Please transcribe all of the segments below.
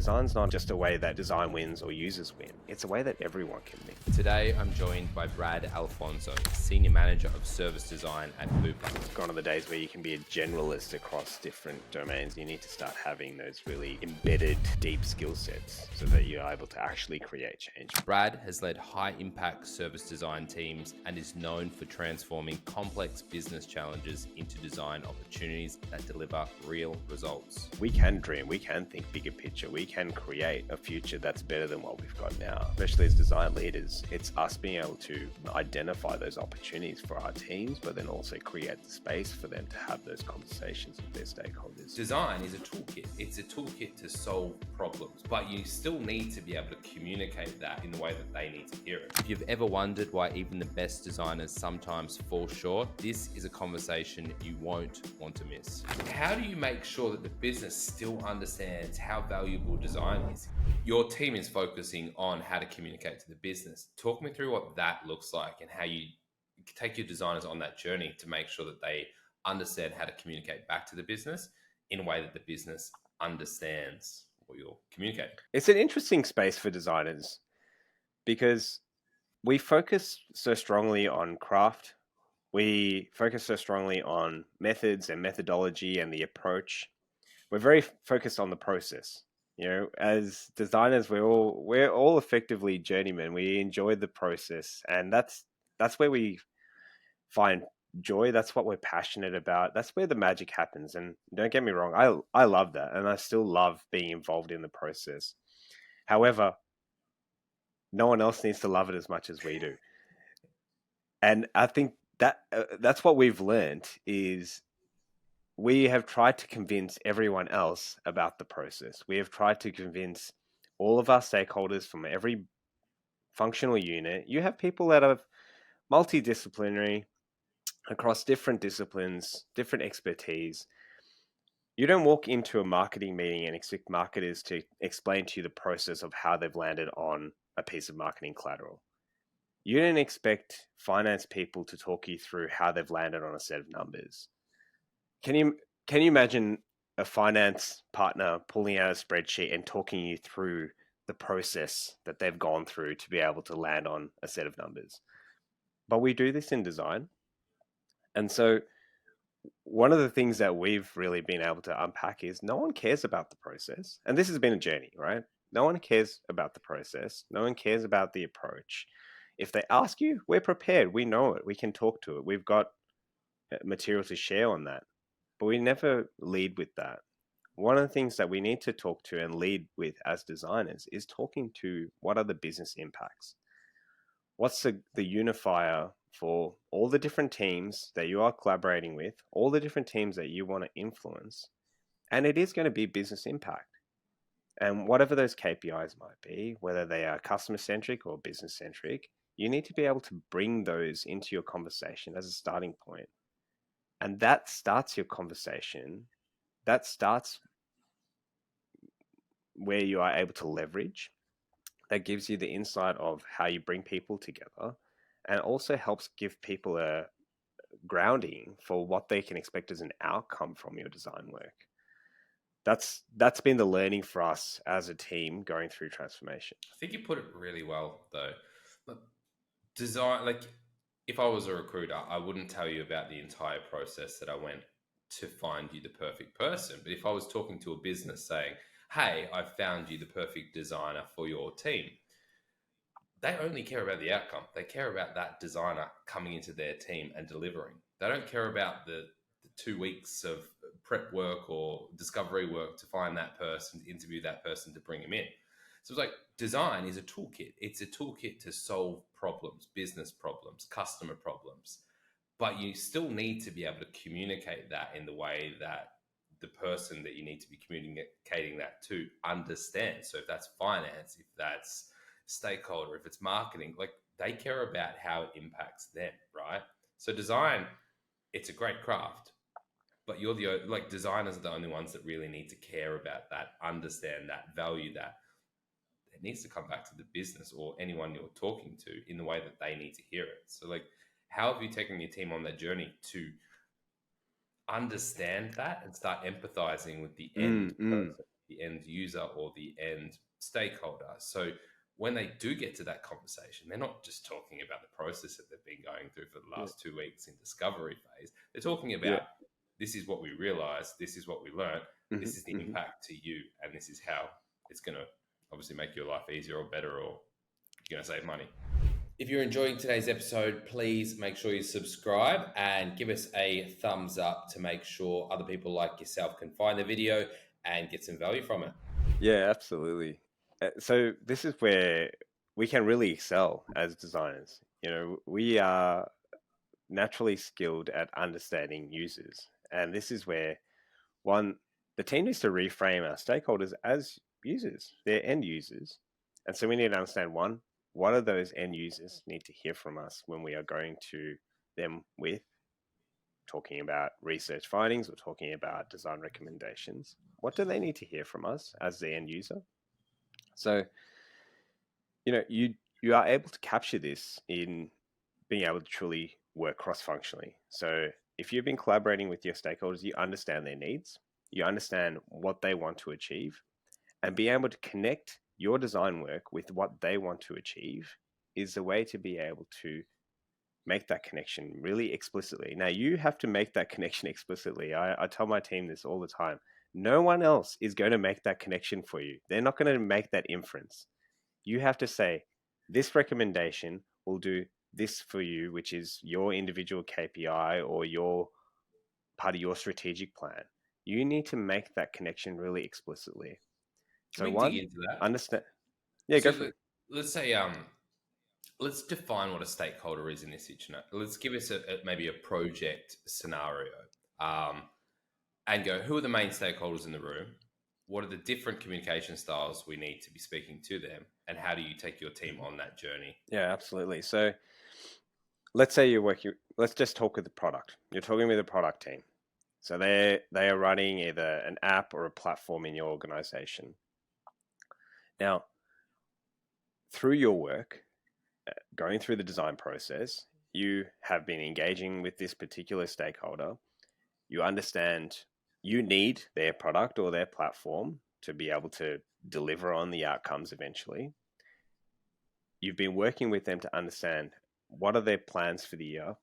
Design's not just a way that design wins or users win. It's a way that everyone can win. Today, I'm joined by Brad Alphonso, Senior Manager of Service Design at Bupa. It's gone are the days where you can be a generalist across different domains. You need to start having those really embedded, deep skill sets so that you're able to actually create change. Brad has led high-impact service design teams and is known for transforming complex business challenges into design opportunities that deliver real results. We can dream, we can think bigger picture, we can create a future that's better than what we've got now. Especially as design leaders, it's us being able to identify those opportunities for our teams, but then also create the space for them to have those conversations with their stakeholders. Design is a toolkit. It's a toolkit to solve problems, but you still need to be able to communicate that in the way that they need to hear it. If you've ever wondered why even the best designers sometimes fall short, this is a conversation you won't want to miss. How do you make sure that the business still understands how valuable design is? Your team is focusing on how to communicate to the business. Talk me through what that looks like and how you take your designers on that journey to make sure that they understand how to communicate back to the business in a way that the business understands what you're communicating. It's an interesting space for designers because we focus so strongly on craft. We focus so strongly on methods and methodology and the approach. We're very focused on the process. You know, as designers, we're all effectively journeymen. We enjoy the process, and that's where we find joy. That's what we're passionate about. That's where the magic happens. And don't get me wrong, I love that, and I still love being involved in the process. However, no one else needs to love it as much as we do. And I think that that's what we've learned is we have tried to convince everyone else about the process. We have tried to convince all of our stakeholders from every functional unit. You have people that are multidisciplinary across different disciplines, different expertise. You don't walk into a marketing meeting and expect marketers to explain to you the process of how they've landed on a piece of marketing collateral. You don't expect finance people to talk you through how they've landed on a set of numbers. Can you imagine a finance partner pulling out a spreadsheet and talking you through the process that they've gone through to be able to land on a set of numbers? But we do this in design. And so one of the things that we've really been able to unpack is no one cares about the process. And this has been a journey, right? No one cares about the process. No one cares about the approach. If they ask you, we're prepared. We know it. We can talk to it. We've got material to share on that. But we never lead with that. One of the things that we need to talk to and lead with as designers is talking to what are the business impacts? What's the unifier for all the different teams that you are collaborating with, all the different teams that you want to influence? And it is going to be business impact. And whatever those KPIs might be, whether they are customer-centric or business-centric, you need to be able to bring those into your conversation as a starting point. And that starts your conversation. That starts where you are able to leverage. That gives you the insight of how you bring people together and also helps give people a grounding for what they can expect as an outcome from your design work. That's been the learning for us as a team going through transformation. I think you put it really well, though. But design, like, if I was a recruiter, I wouldn't tell you about the entire process that I went to find you the perfect person. But if I was talking to a business saying, hey, I've found you the perfect designer for your team, they only care about the outcome. They care about that designer coming into their team and delivering. They don't care about the 2 weeks of prep work or discovery work to find that person, to interview that person, to bring him in. So it's like design is a toolkit. It's a toolkit to solve problems, business problems, customer problems. But you still need to be able to communicate that in the way that the person that you need to be communicating that to understands. So if that's finance, if that's stakeholder, if it's marketing, like they care about how it impacts them, right? So design, it's a great craft, but designers are the only ones that really need to care about that, understand that, value that. It needs to come back to the business or anyone you're talking to in the way that they need to hear it. So like, how have you taken your team on that journey to understand that and start empathizing with the end person? the end user or the end stakeholder. So when they do get to that conversation, they're not just talking about the process that they've been going through for the Yeah. last 2 weeks in discovery phase. They're talking Yeah. about, this is what we realized, this is what we learned, Hmm. this is the Hmm. impact to you, and this is how it's going to obviously make your life easier or better, or you're going to save money. If you're enjoying today's episode, please make sure you subscribe and give us a thumbs up to make sure other people like yourself can find the video and get some value from it. Yeah, absolutely. So this is where we can really excel as designers. We are naturally skilled at understanding users, and this is where the team needs to reframe our stakeholders as users, they're end users. And so we need to understand what do those end users need to hear from us when we are going to them with talking about research findings or talking about design recommendations. What do they need to hear from us as the end user? So, you are able to capture this in being able to truly work cross-functionally. So if you've been collaborating with your stakeholders, you understand their needs, you understand what they want to achieve, and being able to connect your design work with what they want to achieve is a way to be able to make that connection really explicitly. Now, you have to make that connection explicitly. I tell my team this all the time. No one else is going to make that connection for you. They're not going to make that inference. You have to say, this recommendation will do this for you, which is your individual KPI or your part of your strategic plan. You need to make that connection really explicitly. Can So we dig one, into that? understand. Yeah, go So for it. let's say, let's define what a stakeholder is in this situation. Let's give us maybe a project scenario, and go, who are the main stakeholders in the room? What are the different communication styles we need to be speaking to them? And how do you take your team on that journey? Yeah, absolutely. So let's say you're working, let's just talk with the product. You're talking with the product team. So they are running either an app or a platform in your organization. Now, through your work, going through the design process, you have been engaging with this particular stakeholder. You understand you need their product or their platform to be able to deliver on the outcomes eventually. You've been working with them to understand what are their plans for the year,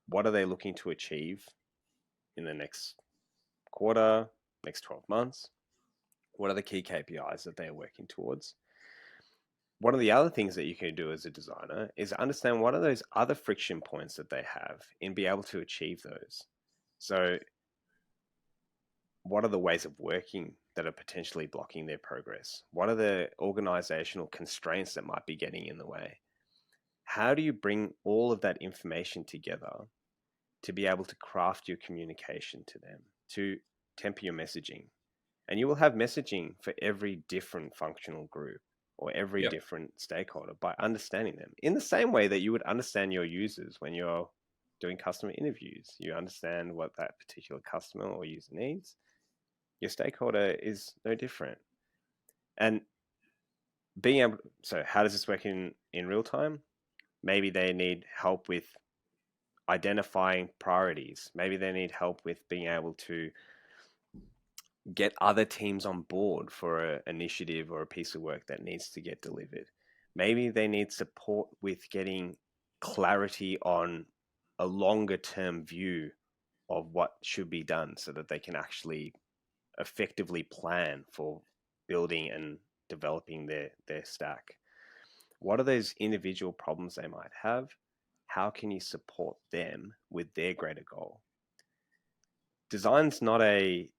what are they looking to achieve in the next quarter, next 12 months, what are the key KPIs that they're working towards. One of the other things that you can do as a designer is understand what are those other friction points that they have and be able to achieve those. So what are the ways of working that are potentially blocking their progress? What are the organizational constraints that might be getting in the way? How do you bring all of that information together to be able to craft your communication to them, to temper your messaging? And you will have messaging for every different functional group or every Yep. different stakeholder by understanding them in the same way that you would understand your users when you're doing customer interviews. You understand what that particular customer or user needs. Your stakeholder is no different. And being able, so how does this work in real time? Maybe they need help with identifying priorities. Maybe they need help with being able to get other teams on board for an initiative or a piece of work that needs to get delivered. Maybe they need support with getting clarity on a longer term view of what should be done so that they can actually effectively plan for building and developing their stack. What are those individual problems they might have? How can you support them with their greater goal? Design's not a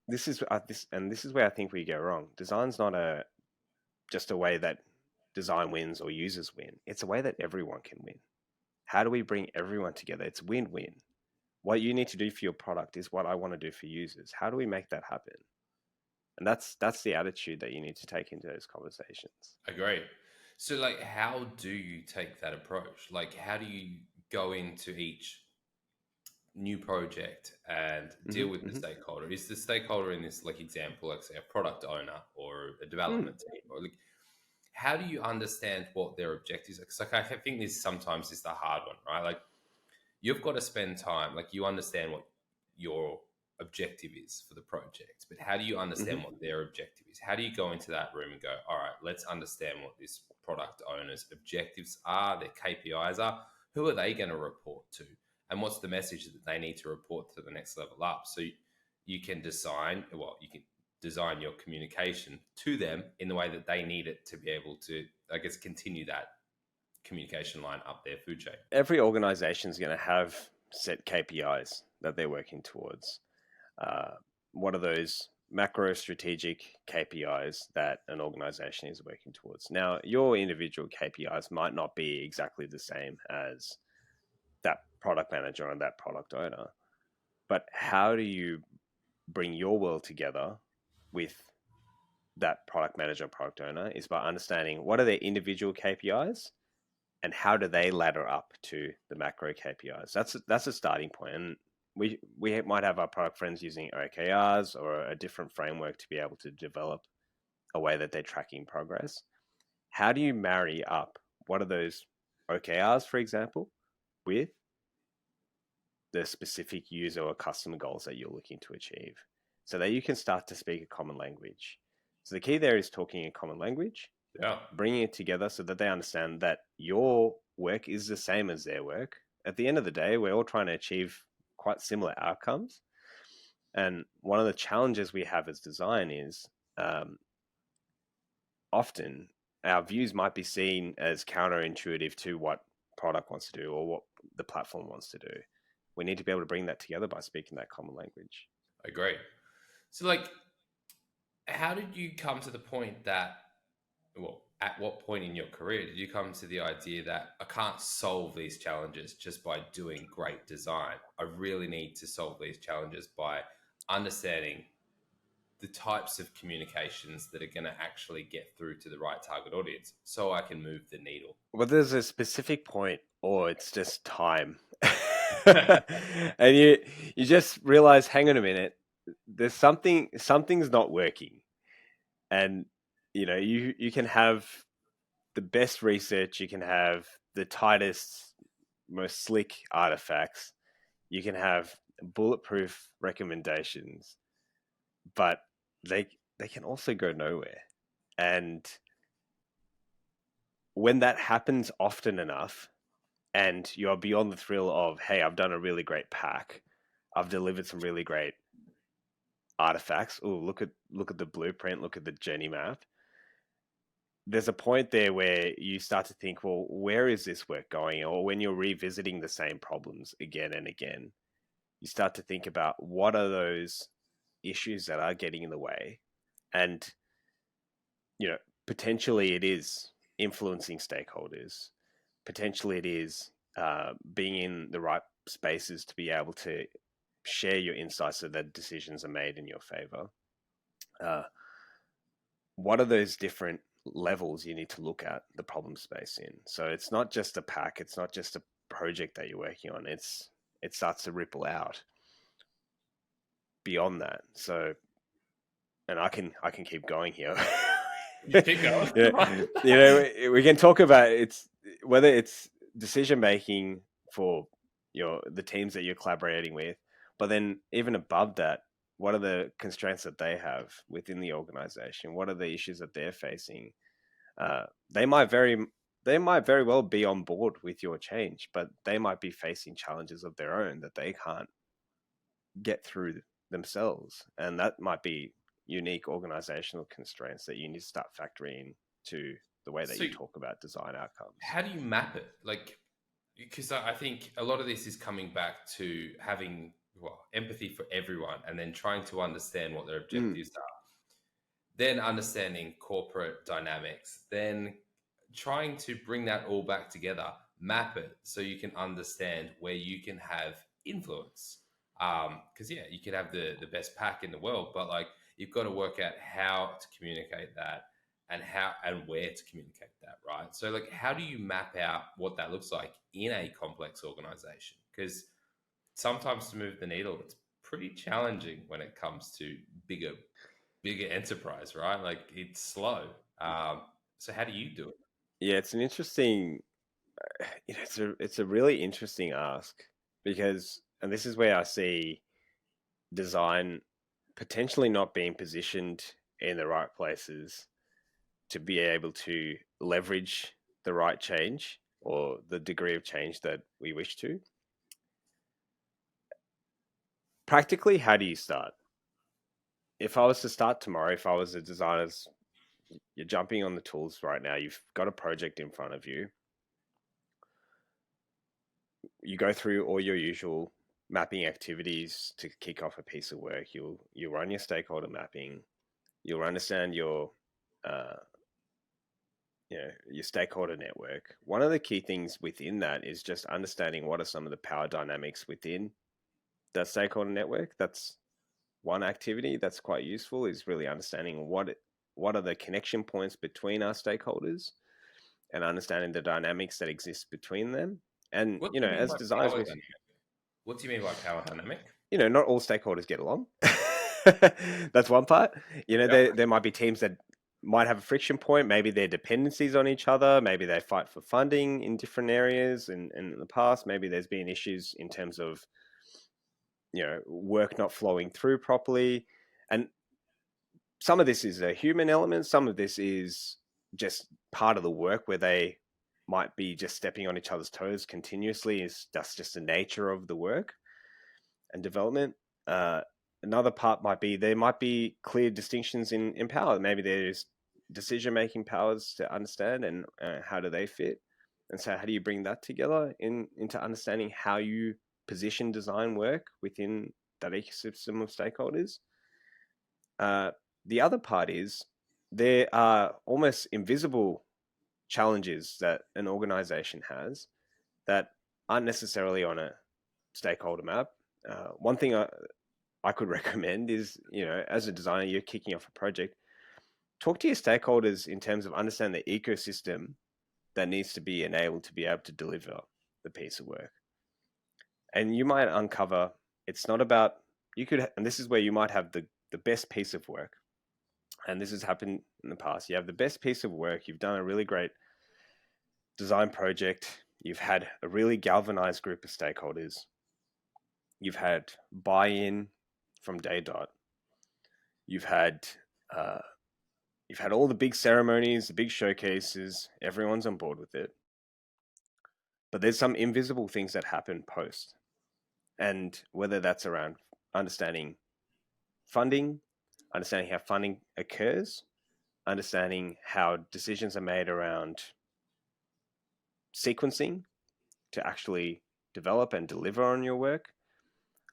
this is this is where I think we go wrong. Design's not just a way that design wins or users win. It's a way that everyone can win. How do we bring everyone together? It's win-win. What you need to do for your product is what I want to do for users. How do we make that happen? And that's the attitude that you need to take into those conversations. Agree. So, like, how do you take that approach? Like, how do you go into each new project and Mm-hmm, deal with the mm-hmm. stakeholder? Is the stakeholder in this, like, example, like, say, a product owner or a development team? Or, like, how do you understand what their objectives are? Because, like, I think this sometimes is the hard one, right? Like, you've got to spend time, like, you understand what your objective is for the project, but how do you understand what their objective is? How do you go into that room and go, all right, let's understand what this product owner's objectives are, their KPIs are, who are they going to report to, and what's the message that they need to report to the next level up? So you can design, well, you can design your communication to them in the way that they need it to be able to, I guess, continue that communication line up their food chain. Every organization is going to have set KPIs that they're working towards. What are those macro strategic KPIs that an organization is working towards? Now, your individual KPIs might not be exactly the same as that product manager and that product owner, but how do you bring your world together with that product manager, product owner, is by understanding what are their individual KPIs and how do they ladder up to the macro KPIs. That's a starting point. And we might have our product friends using OKRs or a different framework to be able to develop a way that they're tracking progress. How do you marry up what are those OKRs, for example, with the specific user or customer goals that you're looking to achieve so that you can start to speak a common language? So the key there is talking a common language, bringing it together so that they understand that your work is the same as their work. At the end of the day, we're all trying to achieve quite similar outcomes. And one of the challenges we have as design is often our views might be seen as counterintuitive to what product wants to do or what the platform wants to do. We need to be able to bring that together by speaking that common language. I agree. So, like, how did you come to the point that, well, at what point in your career did you come to the idea that I can't solve these challenges just by doing great design? I really need to solve these challenges by understanding the types of communications that are going to actually get through to the right target audience so I can move the needle. Well, there's a specific point, or it's just time. And you just realize, hang on a minute, there's something's not working. And you can have the best research, you can have the tightest, most slick artifacts, you can have bulletproof recommendations, but they can also go nowhere. And when that happens often enough, and you're beyond the thrill of, hey, I've done a really great pack, I've delivered some really great artifacts. Oh, look at the blueprint, look at the journey map. There's a point there where you start to think, well, where is this work going? Or when you're revisiting the same problems again and again, you start to think about what are those issues that are getting in the way. And, potentially it is influencing stakeholders. Potentially it is being in the right spaces to be able to share your insights so that decisions are made in your favor. What are those different levels you need to look at the problem space in? So it's not just a pack, it's not just a project that you're working on, it starts to ripple out beyond that. So, and I can keep going here. You keep going. We can talk about whether it's decision making for the teams that you're collaborating with, but then even above that, what are the constraints that they have within the organization? What are the issues that they're facing? They might very well be on board with your change, but they might be facing challenges of their own that they can't get through themselves, and that might be unique organizational constraints that you need to start factoring to the way that you talk about design outcomes. How do you map it? Like, because I think a lot of this is coming back to having empathy for everyone and then trying to understand what their objectives are. Then understanding corporate dynamics, then trying to bring that all back together, map it so you can understand where you can have influence. Because you could have the best pack in the world, but like you've got to work out how to communicate that and how and where to communicate that, right? So like, how do you map out what that looks like in a complex organization? Because sometimes to move the needle, it's pretty challenging when it comes to bigger enterprise, right? Like it's slow. So how do you do it? Yeah, it's an interesting, it's a really interesting ask because, and this is where I see design potentially not being positioned in the right places to be able to leverage the right change or the degree of change that we wish to. Practically, how do you start? If I was to start tomorrow, if I was a designer, you're jumping on the tools right now, you've got a project in front of you, you go through all your usual mapping activities to kick off a piece of work. You'll run your stakeholder mapping. You'll understand uh, your stakeholder network. One of the key things within that is just understanding what are some of the power dynamics within that stakeholder network. That's one activity that's quite useful, is really understanding what are the connection points between our stakeholders and understanding the dynamics that exist between them. And What do you mean as by designers, power dynamic? What do you mean by power dynamic? not all stakeholders get along. That's one part. Yep. There might be teams that might have a friction point. Maybe their dependencies on each other. Maybe they fight for funding in different areas. And in the past, maybe there's been issues in terms of work not flowing through properly. And some of this is a human element. Some of this is just part of the work where they might be just stepping on each other's toes continuously. That's just the nature of the work and development. Uh, Another part might be there might be clear distinctions in power. Maybe there's decision making powers to understand, and how do they fit. And so how do you bring that together into understanding how you position design work within that ecosystem of stakeholders? Uh, the other part is there are almost invisible challenges that an organization has that aren't necessarily on a stakeholder map. One thing I could recommend is, as a designer, you're kicking off a project, talk to your stakeholders in terms of understand the ecosystem that needs to be enabled to be able to deliver the piece of work. And you might uncover it's not about, and this is where you might have the best piece of work. And this has happened in the past. You have the best piece of work, you've done a really great design project, you've had a really galvanized group of stakeholders, you've had buy-in from day dot, you've had uh, you've had all the big ceremonies, the big showcases, everyone's on board with it. But there's some invisible things that happen post. And whether that's around understanding funding, understanding how funding occurs, understanding how decisions are made around sequencing to actually develop and deliver on your work,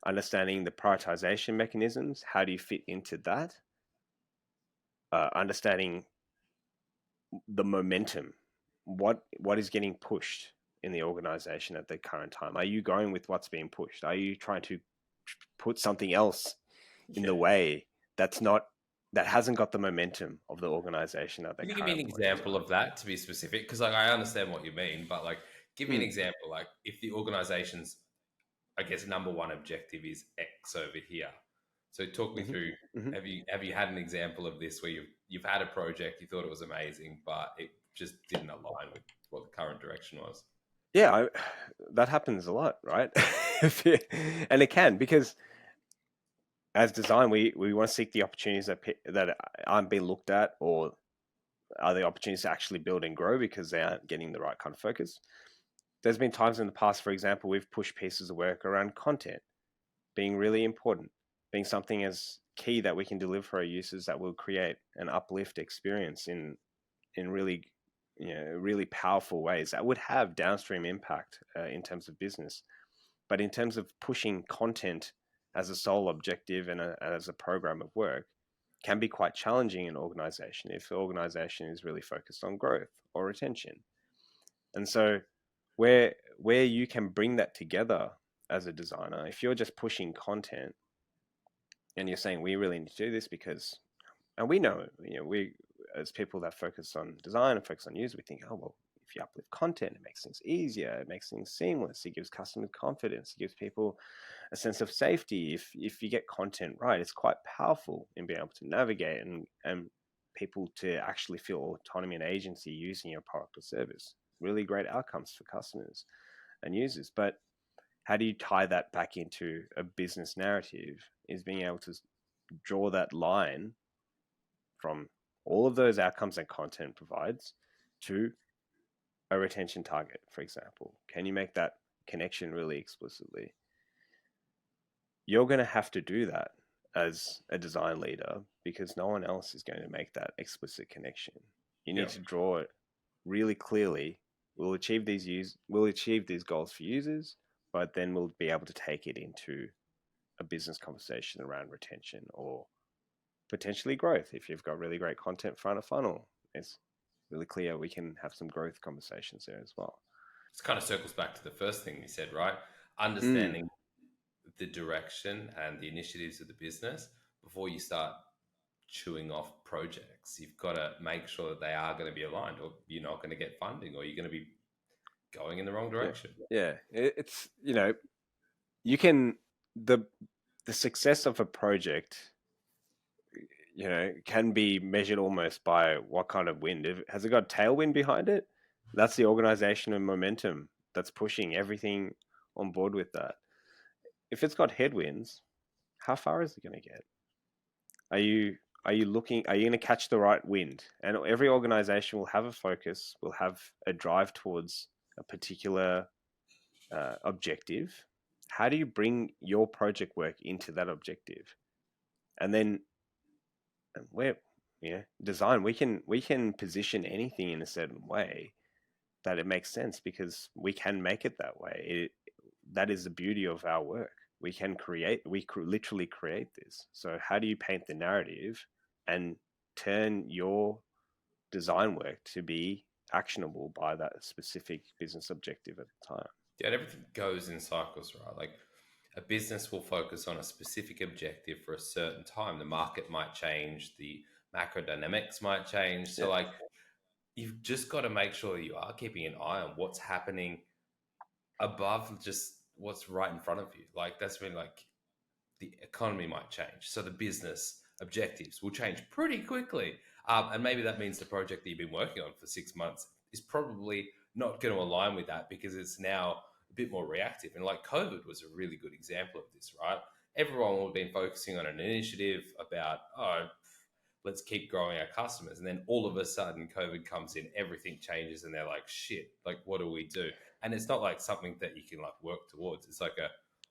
understanding the prioritization mechanisms, how do you fit into that, understanding the momentum, what is getting pushed in the organization at the current time. Are you going with what's being pushed? Are you trying to put something else in the way that hasn't got the momentum of the organization at the Can you give me an current point in example time? of that to be specific? Because I understand what you mean, but give me an Mm. example. Like if the organization's, I guess, number one objective is X over here. So talk me Hmm. through. Hmm. Have you had an example of this where you've had a project, you thought it was amazing, but it just didn't align with what the current direction was? Yeah, that happens a lot, right? And it can, because as design, we want to seek the opportunities that aren't being looked at, or are the opportunities to actually build and grow because they aren't getting the right kind of focus. There's been times in the past, for example, we've pushed pieces of work around content being really important, being something as key that we can deliver for our users that will create an uplift experience in really really powerful ways that would have downstream impact in terms of business. But in terms of pushing content as a sole objective and as a program of work, can be quite challenging in an organization if the organization is really focused on growth or retention. And so where you can bring that together as a designer, if you're just pushing content and you're saying we really need to do this because, and we know, we as people that focus on design and focus on user, we think, oh well, if you uplift content, it makes things easier, it makes things seamless, it gives customers confidence, it gives people a sense of safety. If you get content right, it's quite powerful in being able to navigate and people to actually feel autonomy and agency using your product or service. Really great outcomes for customers and users. But how do you tie that back into a business narrative is being able to draw that line from all of those outcomes that content provides to a retention target, for example. Can you make that connection really explicitly? You're going to have to do that as a design leader because no one else is going to make that explicit connection. You Yeah. need to draw it really clearly. We'll achieve these goals for users, but then we'll be able to take it into a business conversation around retention or potentially growth. If you've got really great content front of funnel, it's really clear we can have some growth conversations there as well. This kind of circles back to the first thing you said, right? Mm, Understanding the direction and the initiatives of the business before you start chewing off projects. You've got to make sure that they are going to be aligned, or you're not going to get funding, or you're going to be going in the wrong yeah, direction. yeah. It's you can the success of a project can be measured almost by what kind of wind. Has it got tailwind behind it? That's the organization and momentum that's pushing everything on board with that. If it's got headwinds, how far is it going to get? Are you are you looking? Are you going to catch the right wind? And every organization will have a focus, will have a drive towards a particular objective. How do you bring your project work into that objective? And then where design, we can position anything in a certain way that it makes sense because we can make it that way. That is the beauty of our work. Literally create this. So how do you paint the narrative and turn your design work to be actionable by that specific business objective at the time? Yeah, and everything goes in cycles, right? Like a business will focus on a specific objective for a certain time. The market might change, the macro dynamics might change. Yeah. So, like, you've just got to make sure that you are keeping an eye on what's happening above just what's right in front of you. Like, that's when, like, the economy might change. So the business objectives will change pretty quickly. And maybe that means the project that you've been working on for 6 months is probably not going to align with that because it's now a bit more reactive. And like COVID was a really good example of this, right? Everyone will have been focusing on an initiative about, oh, let's keep growing our customers. And then all of a sudden, COVID comes in, everything changes, and they're like, shit, like, what do we do? And it's not like something that you can like work towards. It's like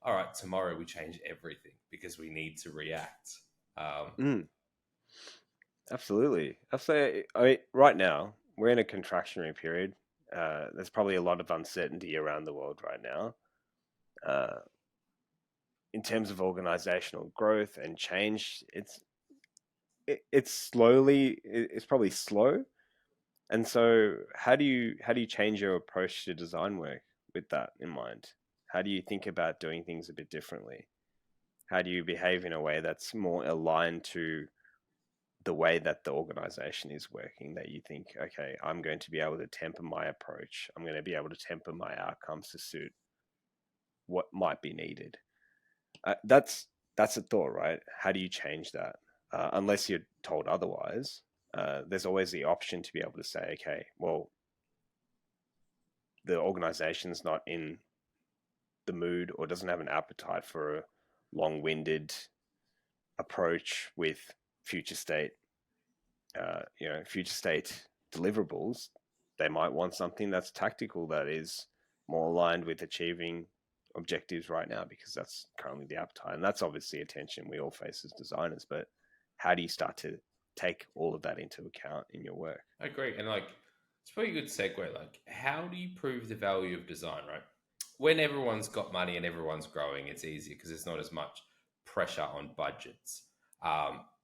all right, tomorrow we change everything because we need to react. Mm, absolutely. I'll say, right now we're in a contractionary period. There's probably a lot of uncertainty around the world right now. Uh, in terms of organizational growth and change, it's probably slow. And so how do you change your approach to design work with that in mind? How do you think about doing things a bit differently? How do you behave in a way that's more aligned to the way that the organization is working, that you think, okay, I'm going to be able to temper my approach. I'm going to be able to temper my outcomes to suit what might be needed. That's a thought, right? How do you change that? Unless you're told otherwise, there's always the option to be able to say, okay, well, the organization's not in the mood or doesn't have an appetite for a long-winded approach with future state, future state deliverables. They might want something that's tactical, that is more aligned with achieving objectives right now, because that's currently the appetite. And that's obviously a tension we all face as designers. But how do you start to take all of that into account in your work? I agree. And like, it's probably a good segue. Like, how do you prove the value of design, right? When everyone's got money and everyone's growing, it's easy because there's not as much pressure on budgets.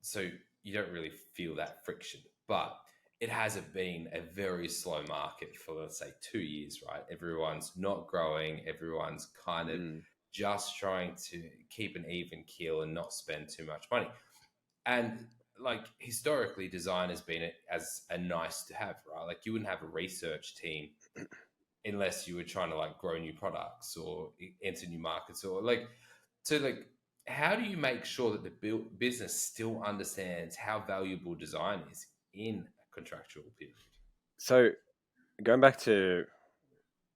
So you don't really feel that friction. But it hasn't been a very slow market for, let's say, 2 years, right? Everyone's not growing. Everyone's kind of Mm. just trying to keep an even keel and not spend too much money. And like historically, design has been as a nice to have, right? Like you wouldn't have a research team unless you were trying to like grow new products or enter new markets or like, so like, how do you make sure that the business still understands how valuable design is in a contractual period? So going back to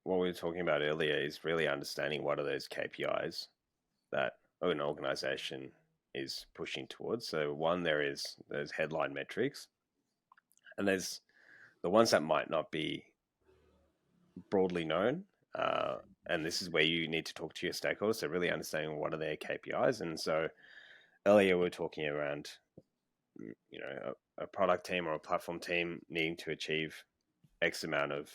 what we were talking about earlier, is really understanding what are those KPIs that an organization is pushing towards. So one, there is those headline metrics, and there's the ones that might not be broadly known. And this is where you need to talk to your stakeholders. So really understanding what are their KPIs. And so earlier we were talking around, a product team or a platform team needing to achieve X amount of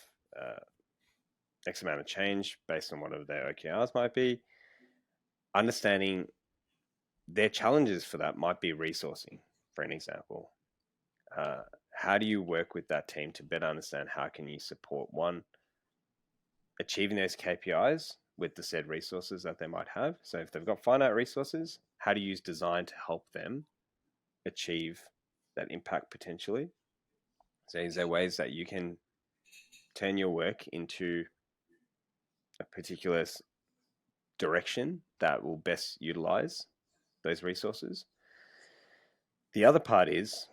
change based on whatever their OKRs might be. Understanding their challenges for that might be resourcing, for an example. How do you work with that team to better understand how can you support one, achieving those KPIs with the said resources that they might have? So if they've got finite resources, how do you use design to help them achieve that impact potentially? So is there ways that you can turn your work into a particular direction that will best utilize those resources? The other part is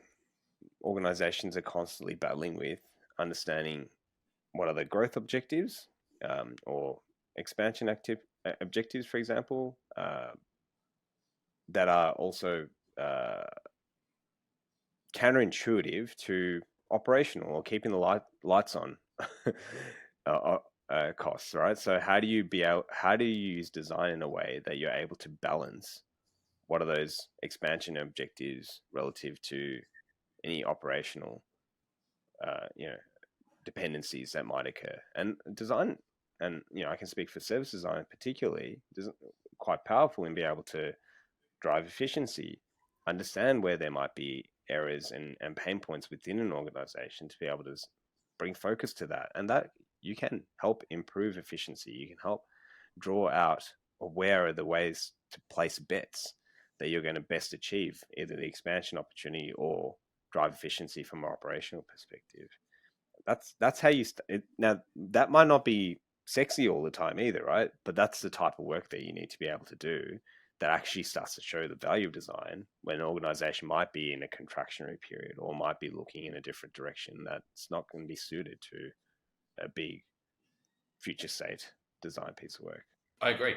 organizations are constantly battling with understanding what are the growth objectives, or expansion objectives, for example, that are also counterintuitive to operational or keeping the lights on costs, right? So how do you use design in a way that you're able to balance what are those expansion objectives relative to any operational dependencies that might occur? And design, and I can speak for service design particularly, is quite powerful in being able to drive efficiency, understand where there might be errors and pain points within an organization to be able to bring focus to that. And that you can help improve efficiency. You can help draw out or where are the ways to place bets that you're going to best achieve either the expansion opportunity or drive efficiency from an operational perspective. That's how you now that might not be sexy all the time either, right? But that's the type of work that you need to be able to do that actually starts to show the value of design when an organization might be in a contractionary period or might be looking in a different direction that's not going to be suited to a big future state design piece of work. I agree.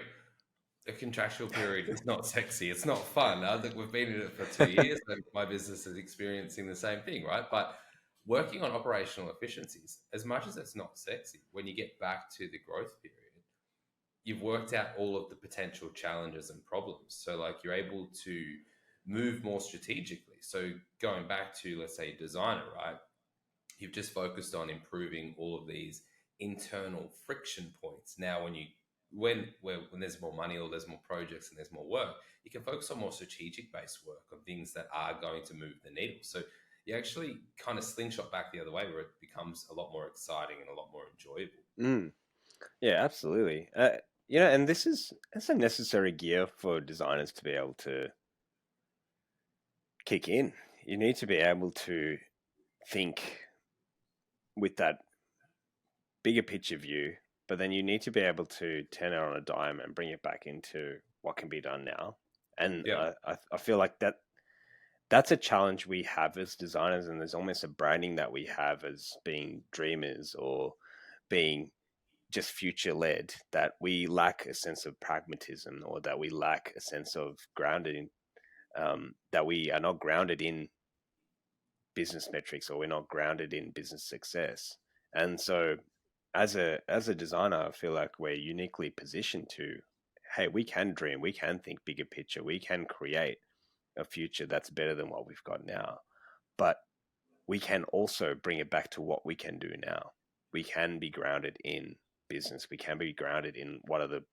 A contractual period is not sexy. It's not fun. I think we've been in it for 2 years, and my business is experiencing the same thing, right? But working on operational efficiencies, as much as it's not sexy, when you get back to the growth period, you've worked out all of the potential challenges and problems. So, like, you're able to move more strategically. So, going back to, let's say, designer, right? You've just focused on improving all of these internal friction points. Now, when there's more money or there's more projects and there's more work, you can focus on more strategic based work on things that are going to move the needle. So you actually kind of slingshot back the other way, where it becomes a lot more exciting and a lot more enjoyable. Yeah, absolutely. And it's a necessary gear for designers to be able to kick in. You need to be able to think with that bigger picture view, but then you need to be able to turn it on a dime and bring it back into what can be done now. And Yeah. I feel like that's a challenge we have as designers, and there's almost a branding that we have as being dreamers or being just future led, that we lack a sense of pragmatism, or that we lack a sense of grounded in, that we are not grounded in business metrics, or we're not grounded in business success. And so as a designer, I feel like we're uniquely positioned to, hey, we can dream, we can think bigger picture, we can create a future that's better than what we've got now. But we can also bring it back to what we can do now. We can be grounded in business. We can be grounded in what are the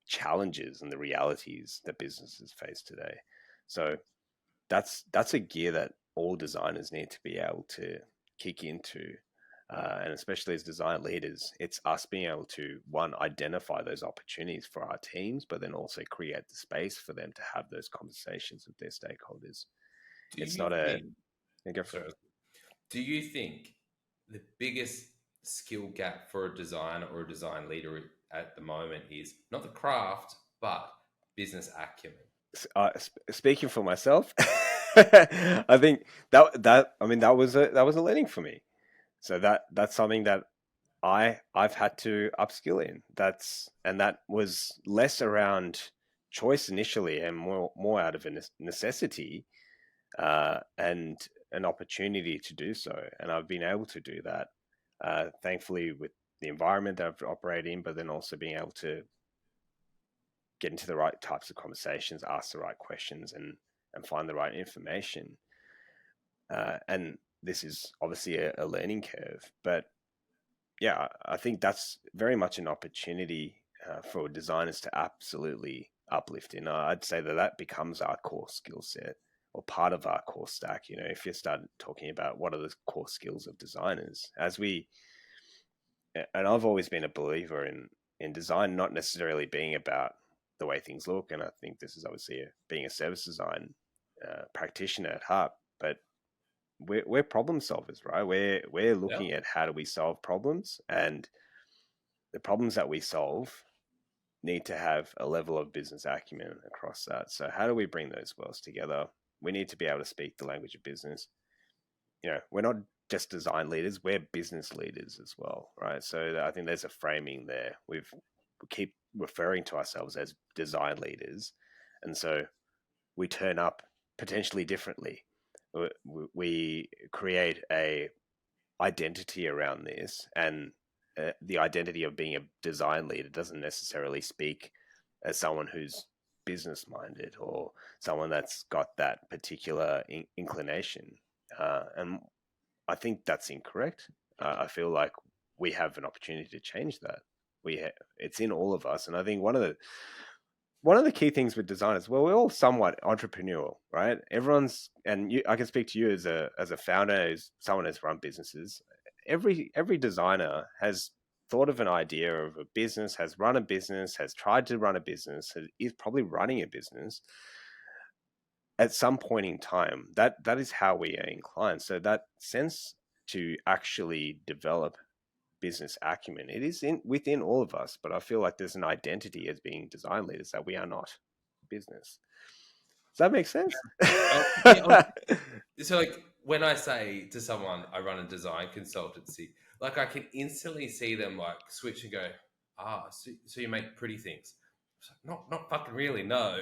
challenges and the realities that businesses face today. So that's a gear that all designers need to be able to kick into. And especially as design leaders, it's us being able to, one, identify those opportunities for our teams, but then also create the space for them to have those conversations with their stakeholders. Do It's you not a think? go for Sorry, it. do you think the biggest skill gap for a designer or a design leader at the moment is not the craft, but business acumen? Speaking for myself, I think that was a learning for me. So that's something that I've had to upskill in. That was less around choice initially and more out of a necessity and an opportunity to do so. And I've been able to do that, thankfully, with the environment that I've operated in, but then also being able to get into the right types of conversations, ask the right questions, and find the right information. And this is obviously a learning curve, but yeah, I think that's very much an opportunity for designers to absolutely uplift in. I'd say that becomes our core skill set or part of our core stack. You know, if you start talking about what are the core skills of designers, and I've always been a believer in design not necessarily being about the way things look, and I think this is obviously being a service design practitioner at heart, but we're problem solvers, right? We're Yeah. looking at how do we solve problems, and the problems that we solve need to have a level of business acumen across that. So how do we bring those worlds together? We need to be able to speak the language of business. You know, we're not just design leaders, we're business leaders as well, right? So I think there's a framing there. We keep referring to ourselves as design leaders, and so we turn up potentially differently. We create a identity around this, and the identity of being a design leader doesn't necessarily speak as someone who's business minded or someone that's got that particular inclination. And I think that's incorrect. I feel like we have an opportunity to change that. It's in all of us, and I think one of the key things with designers, well, we're all somewhat entrepreneurial, right? Everyone's, and I can speak to you as a founder, as someone who's run businesses. Every designer has thought of an idea of a business, has run a business, has tried to run a business, is probably running a business at some point in time. That is how we are inclined. So that sense to actually develop business acumen, it is within all of us, but I feel like there's an identity as being design leaders that we are not business. Does that make sense? Yeah. So, like, when I say to someone, I run a design consultancy, like, I can instantly see them like switch and go, so you make pretty things. Not fucking really, no.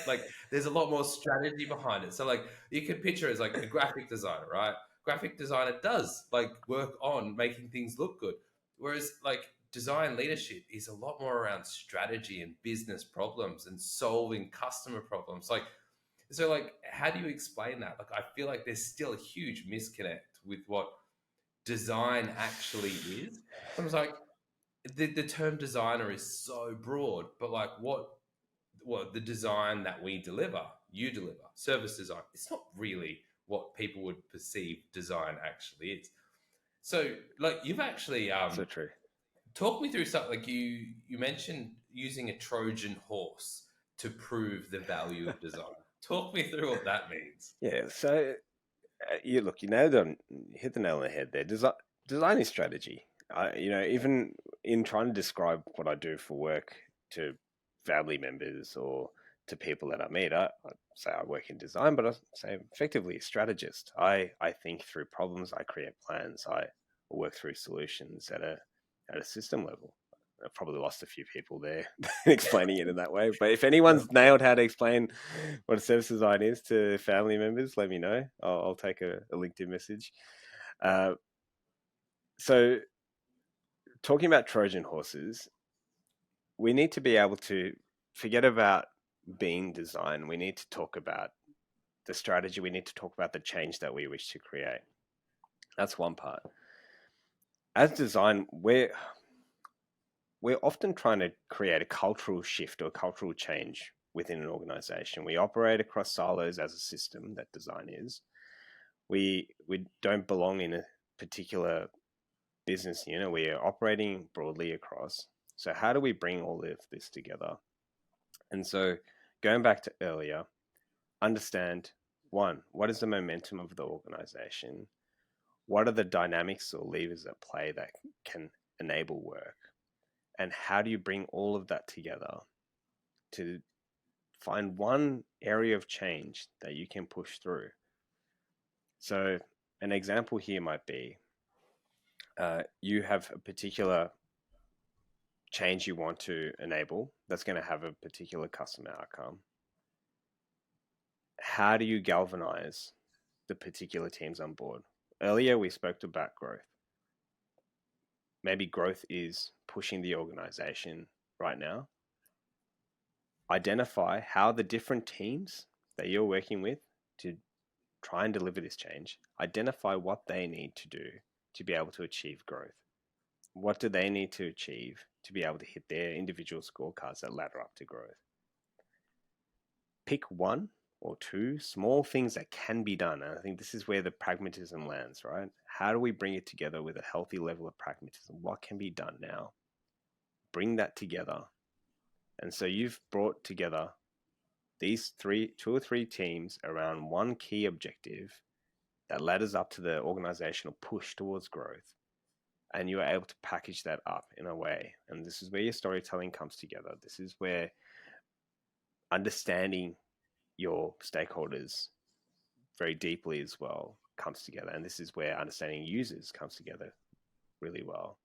Like, there's a lot more strategy behind it. So, like, you can picture it as like a graphic designer, right? Graphic designer does like work on making things look good, whereas like design leadership is a lot more around strategy and business problems and solving customer problems. Like, how do you explain that? Like, I feel like there's still a huge disconnect with what design actually is. I was like, the term designer is so broad, but like, what the design that we deliver, you deliver, service design, it's not really what people would perceive design actually is. So, like, you've actually So true. talk me through something like you mentioned using a Trojan horse to prove the value of design. Talk me through what that means. Yeah. So you nailed on, hit the nail on the head there. Design is strategy. Even in trying to describe what I do for work to family members or to people that I meet, I say I work in design, but I say I'm effectively a strategist. I think through problems, I create plans, I work through solutions at a system level. I've probably lost a few people there explaining it in that way. But if anyone's nailed how to explain what a service design is to family members, let me know. I'll take a LinkedIn message. Uh, so, talking about Trojan horses, we need to be able to forget about being design. We need to talk about the strategy. We need to talk about the change that we wish to create. That's one part. As design, we're often trying to create a cultural shift or cultural change within an organization. We operate across silos as a system that design is. We don't belong in a particular business unit. We are operating broadly across. So how do we bring all of this together? And so going back to earlier, understand one, what is the momentum of the organization? What are the dynamics or levers at play that can enable work? And how do you bring all of that together to find one area of change that you can push through? So, an example here might be you have a particular change you want to enable that's going to have a particular customer outcome, how do you galvanize the particular teams on board? Earlier, we spoke about growth. Maybe growth is pushing the organization right now. Identify how the different teams that you're working with to try and deliver this change, identify what they need to do to be able to achieve growth. What do they need to achieve to be able to hit their individual scorecards that ladder up to growth? Pick one or two small things that can be done. And I think this is where the pragmatism lands, right? How do we bring it together with a healthy level of pragmatism? What can be done now? Bring that together. And so you've brought together these two or three teams around one key objective that ladders up to the organizational push towards growth. And you are able to package that up in a way. And this is where your storytelling comes together. This is where understanding your stakeholders very deeply as well comes together. And this is where understanding users comes together really well.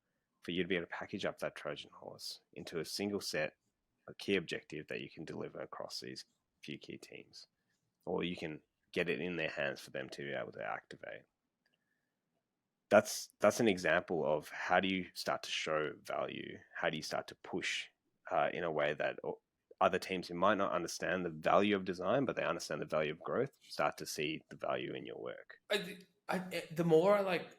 For you to be able to package up that Trojan horse into a single set, a key objective that you can deliver across these few key teams, or you can get it in their hands for them to be able to activate. That's an example of how do you start to show value? How do you start to push in a way that other teams who might not understand the value of design, but they understand the value of growth, start to see the value in your work? The more I like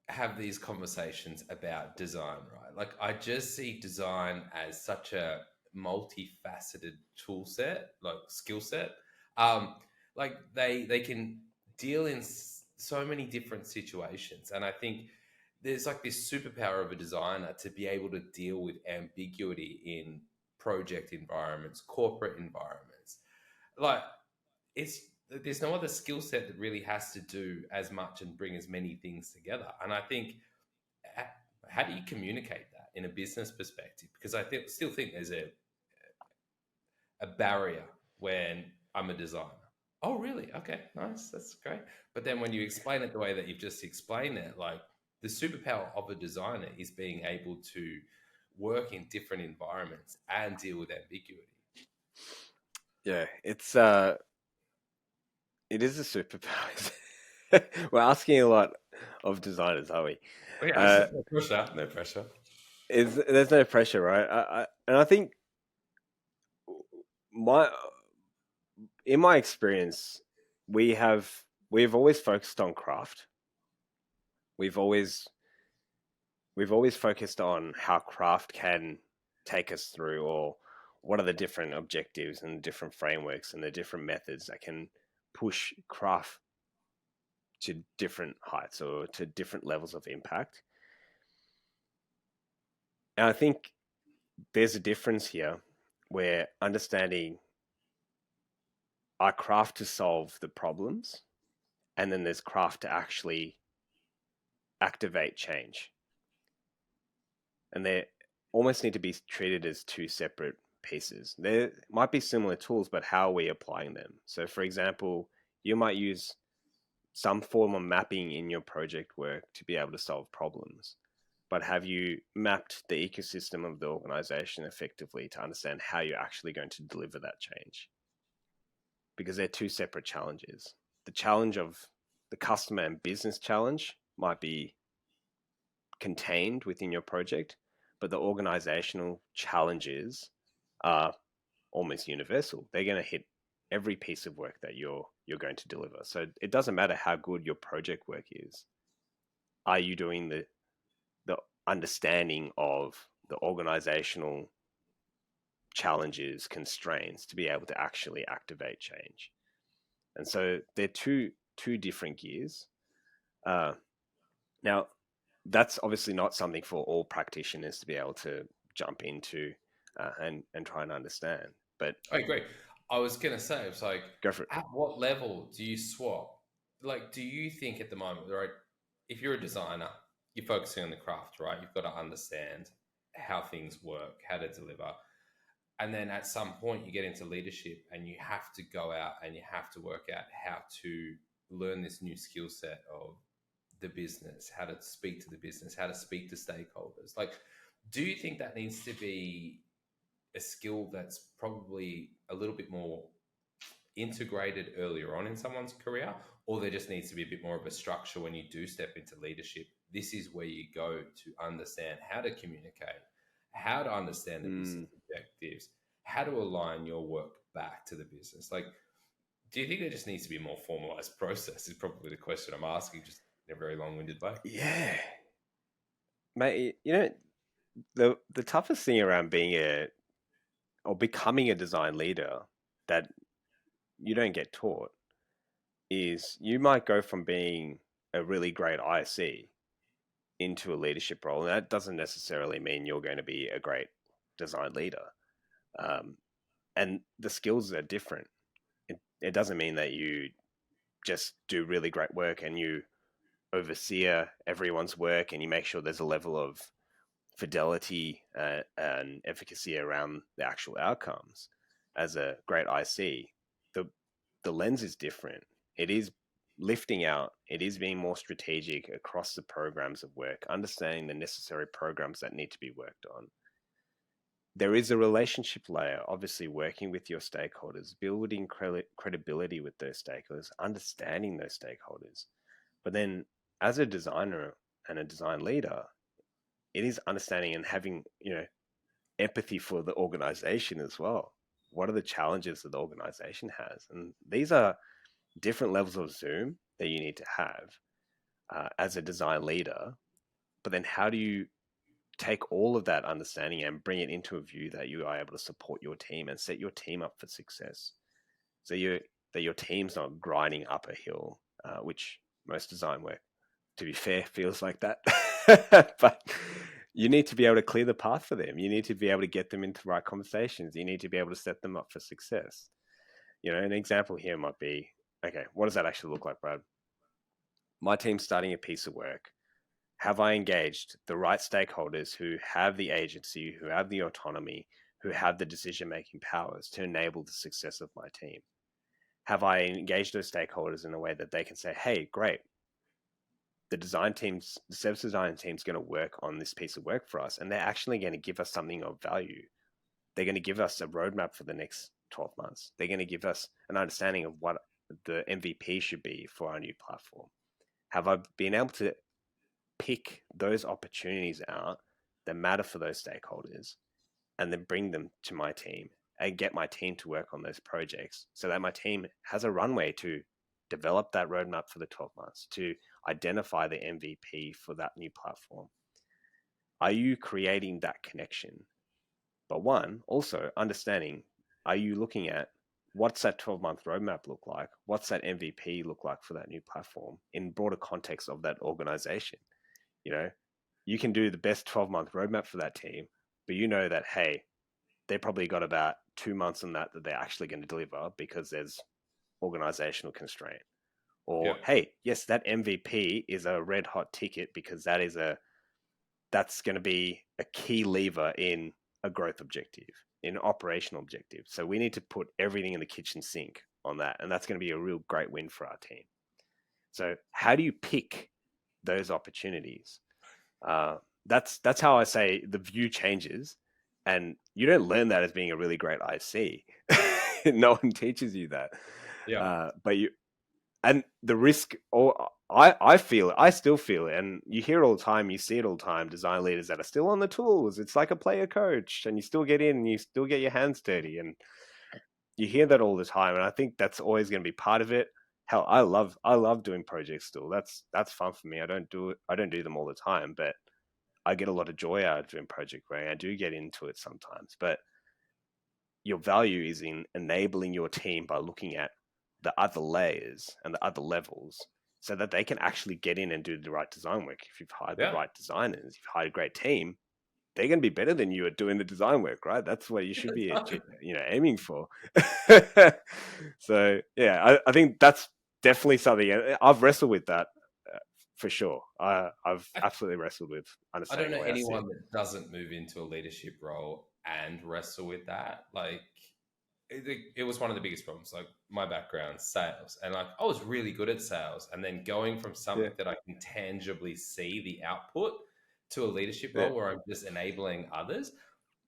have these conversations about design, right? Like I just see design as such a multifaceted tool set, like skill set. Like they can deal in so many different situations, and I think there's like this superpower of a designer to be able to deal with ambiguity in project environments, corporate environments. Like it's there's no other skill set that really has to do as much and bring as many things together. And I think, how do you communicate that in a business perspective? Because I still think there's a barrier when I'm a designer. Oh, really? Okay, nice. That's great. But then when you explain it the way that you've just explained it, like the superpower of a designer is being able to work in different environments and deal with ambiguity. Yeah, it is a superpower. We're asking a lot of designers, are we? Yeah, no pressure. No pressure. There's no pressure, right? And I think in my experience, we've always focused on craft. We've always focused on how craft can take us through, or what are the different objectives and different frameworks and the different methods that can push craft to different heights or to different levels of impact. And I think there's a difference here where understanding our craft to solve the problems, and then there's craft to actually activate change. And they almost need to be treated as two separate pieces. There might be similar tools, but how are we applying them? So for example, you might use some form of mapping in your project work to be able to solve problems. But have you mapped the ecosystem of the organization effectively to understand how you're actually going to deliver that change? Because they're two separate challenges. The challenge of the customer and business challenge might be contained within your project, but the organizational challenges are almost universal. They're going to hit every piece of work that you're going to deliver. So it doesn't matter how good your project work is. Are you doing the understanding of the organizational challenges, constraints to be able to actually activate change? And so they're two different gears. Now, that's obviously not something for all practitioners to be able to jump into and try and understand. But I agree. I was going to say, it's like, go for it. at what level do you swap? Like, do you think at the moment, right, if you're a designer, you're focusing on the craft, right? You've got to understand how things work, how to deliver. And then at some point, you get into leadership and you have to go out and you have to work out how to learn this new skill set of the business, how to speak to the business, how to speak to stakeholders. Like, Do you think that needs to be a skill that's probably a little bit more integrated earlier on in someone's career, or there just needs to be a bit more of a structure when you do step into leadership? This is where you go to understand how to communicate, how to understand the business Mm. objectives, how to align your work back to the business. Like, do you think there just needs to be a more formalized process? Is probably the question I'm asking, just in a very long-winded way. Yeah, mate. You know, the toughest thing around being a or becoming a design leader that you don't get taught is you might go from being a really great IC into a leadership role, and that doesn't necessarily mean you're going to be a great design leader. Um, and the skills are different. It doesn't mean that you just do really great work and you oversee everyone's work and you make sure there's a level of fidelity and efficacy around the actual outcomes. As a great IC, the lens is different. It is lifting out. It is being more strategic across the programs of work, understanding the necessary programs that need to be worked on. There is a relationship layer, obviously working with your stakeholders, building credibility with those stakeholders, understanding those stakeholders. But then as a designer and a design leader, it is understanding and having, empathy for the organization as well. What are the challenges that the organization has? And these are different levels of Zoom that you need to have as a design leader. But then how do you take all of that understanding and bring it into a view that you are able to support your team and set your team up for success? So that your team's not grinding up a hill, which most design work, to be fair, feels like that. But you need to be able to clear the path for them. You need to be able to get them into the right conversations. You need to be able to set them up for success. An example here might be, okay, what does that actually look like, Brad? My team's starting a piece of work. Have I engaged the right stakeholders who have the agency, who have the autonomy, who have the decision-making powers to enable the success of my team? Have I engaged those stakeholders in a way that they can say, hey, great, the service design team's going to work on this piece of work for us, and they're actually going to give us something of value. They're going to give us a roadmap for the next 12 months. They're going to give us an understanding of what the MVP should be for our new platform. Have I been able to pick those opportunities out that matter for those stakeholders and then bring them to my team and get my team to work on those projects so that my team has a runway to develop that roadmap for the 12 months, to identify the MVP for that new platform? Are you creating that connection? But one, also understanding, are you looking at what's that 12-month roadmap look like? What's that MVP look like for that new platform in broader context of that organization? You can do the best 12-month roadmap for that team, but you know that, hey, they probably got about 2 months on that they're actually going to deliver because there's organizational constraint. Yeah. Or, hey, yes, that MVP is a red hot ticket because that's going to be a key lever in a growth objective, in an operational objective. So we need to put everything in the kitchen sink on that. And that's going to be a real great win for our team. So how do you pick those opportunities? That's how I say the view changes. And you don't learn that as being a really great IC. No one teaches you that. Yeah. And the risk, or I feel it, I still feel it, and you hear it all the time, you see it all the time, design leaders that are still on the tools. It's like a player coach, and you still get in, and you still get your hands dirty, and you hear that all the time. And I think that's always going to be part of it. Hell, I love doing projects still. That's fun for me. I don't do them all the time, but I get a lot of joy out of doing project work. I do get into it sometimes, but your value is in enabling your team by looking at the other layers and the other levels so that they can actually get in and do the right design work. If you've hired the Yeah. right designers, if you've hired a great team, they're going to be better than you at doing the design work, right? That's what you should be, aiming for. So yeah, I think that's definitely something I've wrestled with that for sure. I've absolutely wrestled with I don't understanding know the way I see it. anyone that doesn't move into a leadership role and wrestle with that. Like, it was one of the biggest problems. Like, my background, sales, and like I was really good at sales, and then going from Yeah. something that I can tangibly see the output to a leadership Yeah. role where I'm just enabling others,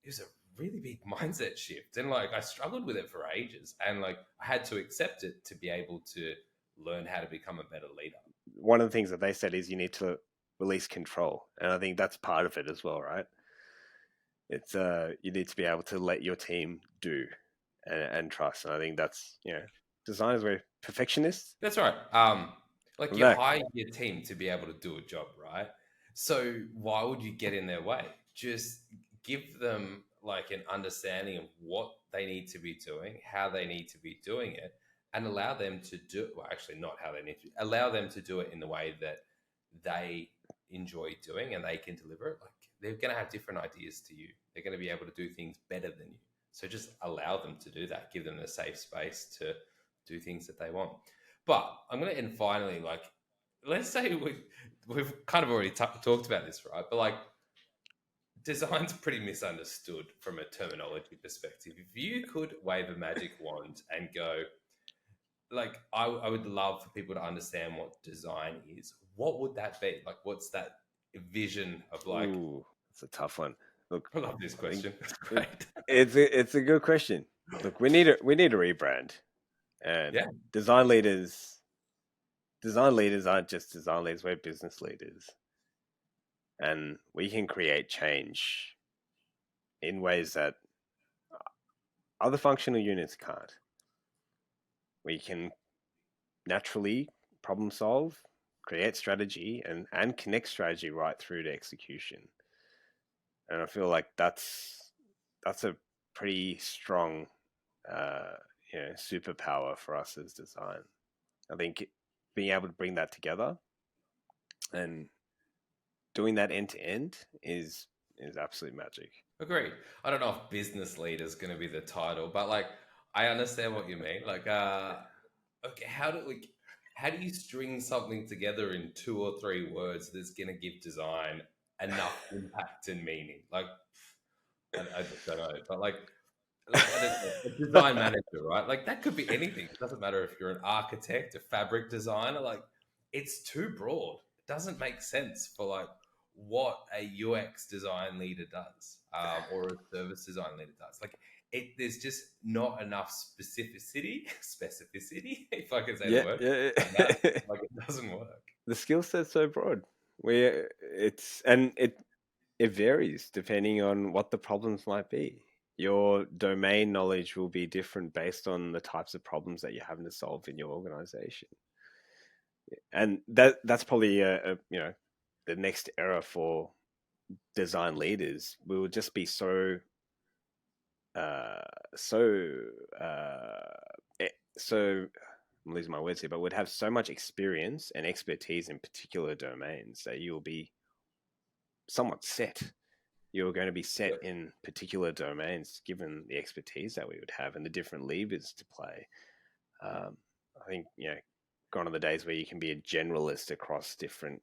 it was a really big mindset shift. And like I struggled with it for ages. And like I had to accept it to be able to learn how to become a better leader. One of the things that they said is you need to release control. And I think that's part of it as well, right? It's you need to be able to let your team do and trust. And I think that's, designers were perfectionists. That's right. Like We're you back. hire your team to be able to do a job, right? So why would you get in their way? Just give them like an understanding of what they need to be doing, how they need to be doing it, and allow them to do. Well, actually, not how they need to. Allow them to do it in the way that they enjoy doing, and they can deliver it. Like they're going to have different ideas to you. They're going to be able to do things better than you. So just allow them to do that. Give them the safe space to do things that they want. But I'm going to end finally, like, let's say we've kind of already talked about this, right? But like, design's pretty misunderstood from a terminology perspective. If you could wave a magic wand and go, like, I would love for people to understand what design is. What would that be? Like, what's that vision of like? Ooh, that's a tough one. Look, I love this I think question. It's great. it's a good question. Look, we need a rebrand, and Yeah. design leaders aren't just design leaders. We're business leaders, and we can create change in ways that other functional units can't. We can naturally problem solve, create strategy, and connect strategy right through to execution. And I feel like that's a pretty strong superpower for us as design. I think being able to bring that together and doing that end to end is absolute magic. Agreed. I don't know if business leader is going to be the title, but like I understand what you mean. Like, okay, how do you string something together in 2 or 3 words that's going to give design enough impact and meaning? Like, I just don't know. But like I don't know, a design manager, right? Like that could be anything. It doesn't matter if you're an architect, a fabric designer. Like it's too broad. It doesn't make sense for like what a UX design leader does, or a service design leader does. Like there's just not enough specificity, if I can say the Yeah, word. yeah. Like it doesn't work. The skill set's so broad. It varies depending on what the problems might be. Your domain knowledge will be different based on the types of problems that you're having to solve in your organization. And that's probably the next era for design leaders. We will just be so uh so so I'm losing my words here, but would have so much experience and expertise in particular domains that you'll be somewhat set. You're going to be set in particular domains given the expertise that we would have and the different levers to play. I think, gone are the days where you can be a generalist across different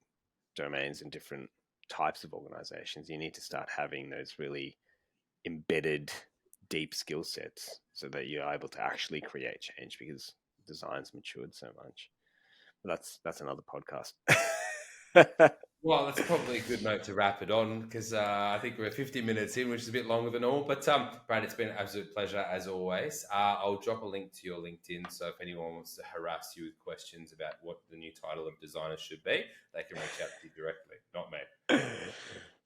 domains and different types of organizations. You need to start having those really embedded, deep skill sets so that you're able to actually create change because design's matured so much. But that's another podcast. Well, that's probably a good note to wrap it on because I think we're 50 minutes in, which is a bit longer than all. But Brad, it's been an absolute pleasure as always. I'll drop a link to your LinkedIn, so if anyone wants to harass you with questions about what the new title of designer should be, they can reach out to you directly, not me.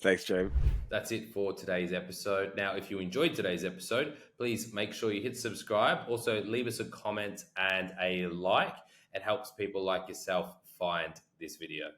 Thanks, James. That's it for today's episode. Now, if you enjoyed today's episode, please make sure you hit subscribe. Also, leave us a comment and a like. It helps people like yourself find this video.